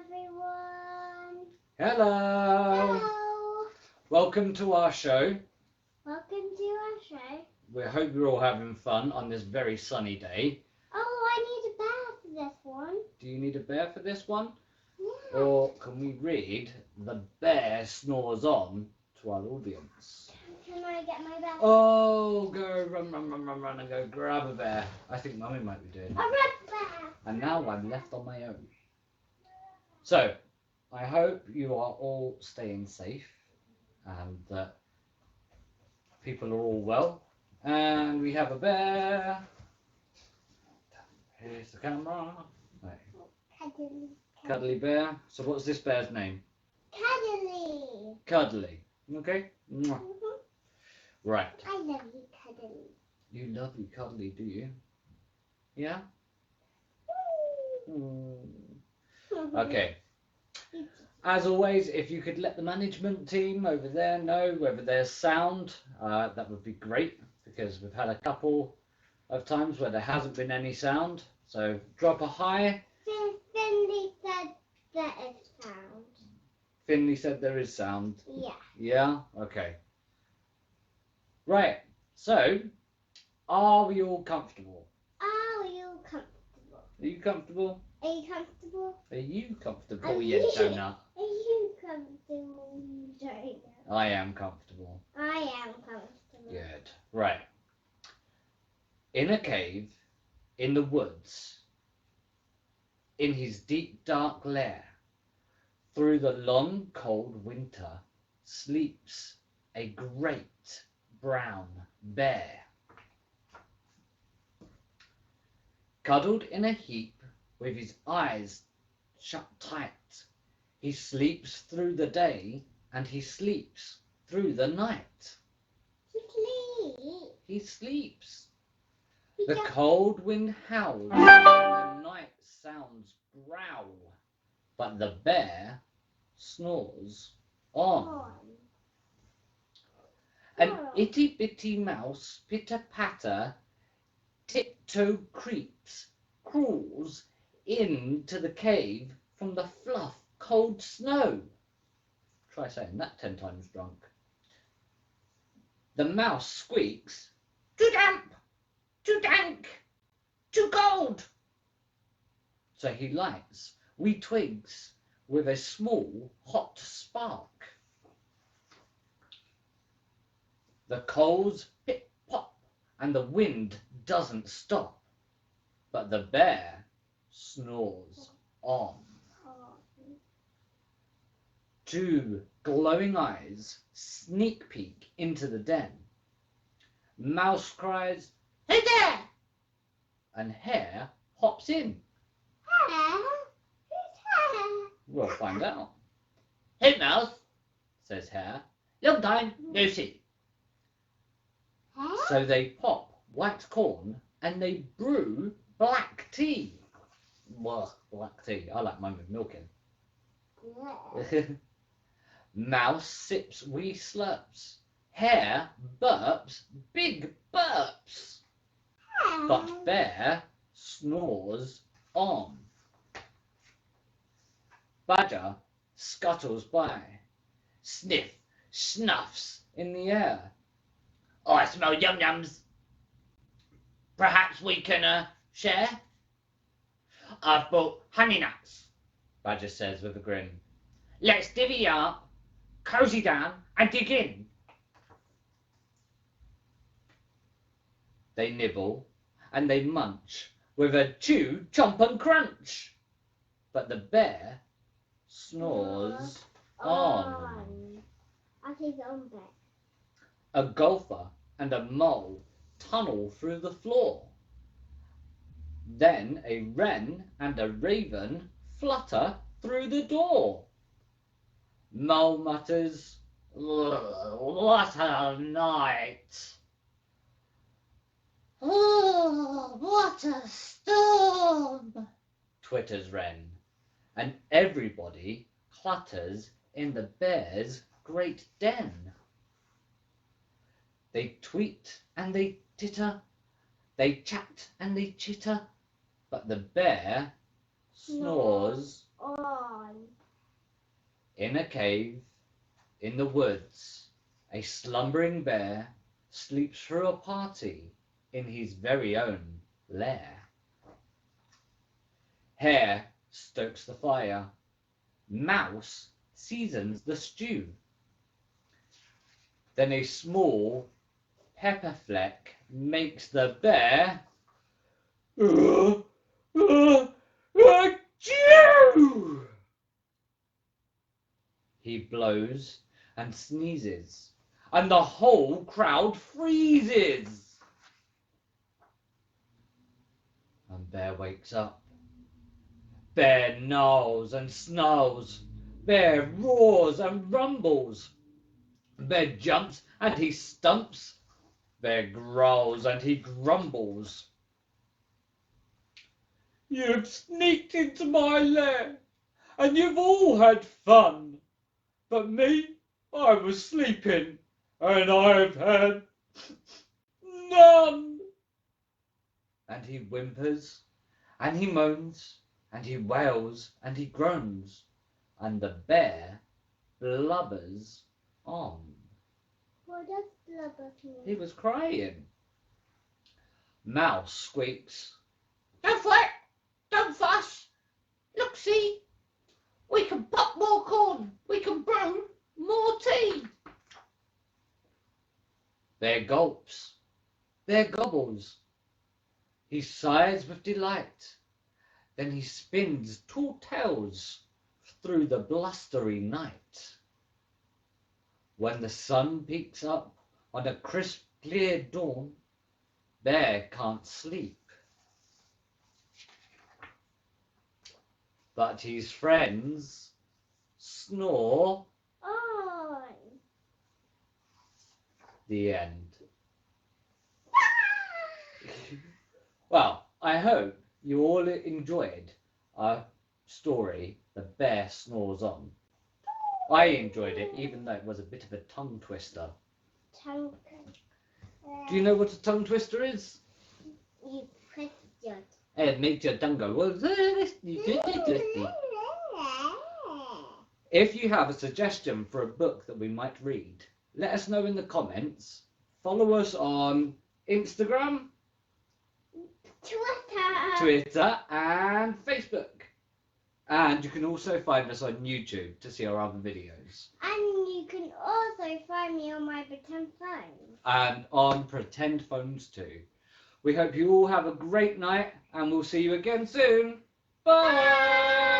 everyone. Hello. Hello. Welcome to our show. Welcome to our show. We hope you're all having fun on this very sunny day. Oh, I need a bear for this one. Do you need a bear for this one? Yeah. Or can we read The Bear Snores On to our audience? Can I get my bear? Oh, go run and go grab a bear. I think Mummy might be doing A that. red bear. And now I'm left on my own. So, I hope you are all staying safe and that people are all well. And we have a bear. Here's the camera. Right. Cuddly. Cuddly bear. So what's this bear's name? Cuddly. Cuddly. Okay? Mwah. Mhm. Right. I love you, Cuddly. You love you cuddly, do you? Yeah? Okay. As always, if you could let the management team over there know whether there's sound, that would be great, because we've had a couple of times where there hasn't been any sound. So drop a hi. Finley said there is sound. Finley said there is sound. Yeah. Yeah? Okay. Right. So, are we all comfortable? Are you comfortable? Are you comfortable? Are you comfortable? Are you comfortable, Are you you- donut? Are you comfortable, you donut? I am comfortable. I am comfortable. Good. Right. In a cave, in the woods, in his deep dark lair, through the long cold winter, sleeps a great brown bear. Cuddled in a heap, with his eyes shut tight, he sleeps through the day and he sleeps through the night. Sleep. He sleeps. He The just- cold wind howls and the night sounds growl, but the bear snores on. An itty bitty mouse pitter patter tiptoe creeps, crawls into the cave from the fluff cold snow. Try saying that 10 times drunk. The mouse squeaks, too damp, too dank, too cold. So he lights wee twigs with a small hot spark. The coals pip pop and the wind doesn't stop, but the bear snores on. Two glowing eyes sneak peek into the den. Mouse cries, "Hey there!" and Hare hops in. Hare? Who's Hare? We'll find out. "Hey, Mouse," says Hare. "Long time no see." Hare? So they pop white corn and they brew black tea. Well, black tea. I like mine with milk in. Yeah. Mouse sips wee slurps. Hare burps big burps. But Bear snores on. Badger scuttles by. Sniff, snuffs in the air. "I smell yum-yums. Perhaps we can share?" "I've bought honey nuts," Badger says with a grin. "Let's divvy up, cozy down and dig in." They nibble and they munch with a chew, chomp and crunch. But the bear snores on. I'll take it on back. A golfer and a mole tunnel through the floor. Then a wren and a raven flutter through the door. Mole mutters, "Ugh, what a night!" "Oh, what a storm!" twitters Wren, and everybody clutters in the bear's great den. They tweet and they titter, they chat and they chitter, but the bear snores on. in a cave in the woods. A slumbering bear sleeps through a party in his very own lair. Hare stokes the fire. Mouse seasons the stew. Then a small pepper fleck makes the bear achoo! He blows and sneezes, and the whole crowd freezes. And Bear wakes up. Bear gnarls and snarls. Bear roars and rumbles. Bear jumps and he stumps. Bear growls and he grumbles. You've sneaked into my lair, and you've all had fun. But me, I was sleeping, and I've had none. And he whimpers, and he moans, and he wails, and he groans, and the bear blubbers on. What does blubber mean? He was crying. Mouse squeaks, "Don't fret, don't fuss. Look, see, we can pop more corn, we can brew more tea." Bear gulps, Bear gobbles. He sighs with delight. Then he spins tall tales through the blustery night. When the sun peeks up on a crisp, clear dawn, Bear can't sleep. But his friends snore On. the end. Well, I hope you all enjoyed our story, The Bear Snores On. I enjoyed it, even though it was a bit of a tongue twister. Tongue. Do you know what a tongue twister is? You press your It makes your tongue go. If you have a suggestion for a book that we might read, let us know in the comments. Follow us on Instagram, Twitter and Facebook. And you can also find us on YouTube to see our other videos. And you can also find me on my pretend phone. And on pretend phones too. We hope you all have a great night and we'll see you again soon. Bye!